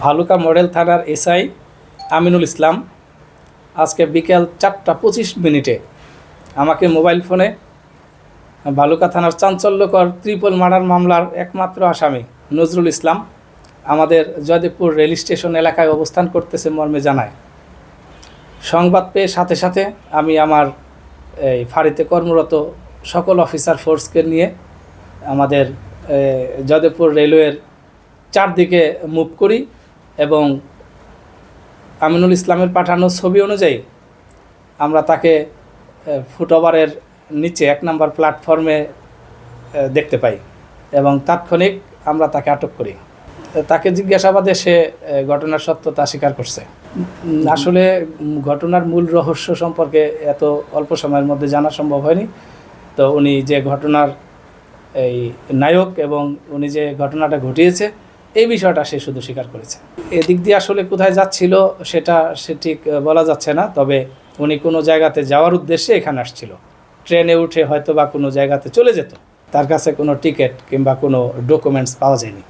Bhaluka model থানার SI Aminul Islam আজকে বিকেল 4:25 আমাকে মোবাইল ফোনে ভালুকা থানার চাঞ্চল্যকর ট্রিপল মার্ডার মামলার একমাত্র আসামি নজরুল ইসলাম আমাদের জয়দেবপুর রেল স্টেশন এলাকায় অবস্থান করতেছে মর্মে জানায়। সংবাদ পেয়ে সাথে সাথে আমি আমার এই ফাঁড়িতে কর্মরত সকল অফিসার ফোর্সকে নিয়ে আমাদের জয়দেবপুর রেলওয়ের চারদিকে মুভ করি এবং আমিনুল ইসলামের পাঠানো ছবি অনুযায়ী আমরা তাকে ফুটওভারের নিচে 1 নম্বর প্ল্যাটফর্মে দেখতে পাই এবং তাৎক্ষণিক আমরা তাকে আটক করি। তাকে জিজ্ঞাসাবাদে সে ঘটনার সত্যতা স্বীকার করছে। আসলে ঘটনার মূল রহস্য সম্পর্কে এত অল্প সময়ের মধ্যে জানা সম্ভব হয়নি। তো উনি যে ঘটনার এই নায়ক এবং উনি যে ঘটনাটা ঘটিয়েছে এই বিষয়টা সে শুধু স্বীকার করেছে। এদিক দিয়ে আসলে কোথায় যাচ্ছিল সেটা ঠিক বলা যাচ্ছে না, তবে উনি কোনো জায়গাতে যাওয়ার উদ্দেশ্যে এখানে আসছিল। ট্রেনে উঠে হয়তো বা কোনো জায়গাতে চলে যেত, তার কাছে কোনো টিকিট কিংবা কোনো ডকুমেন্টস পাওয়া যায়নি।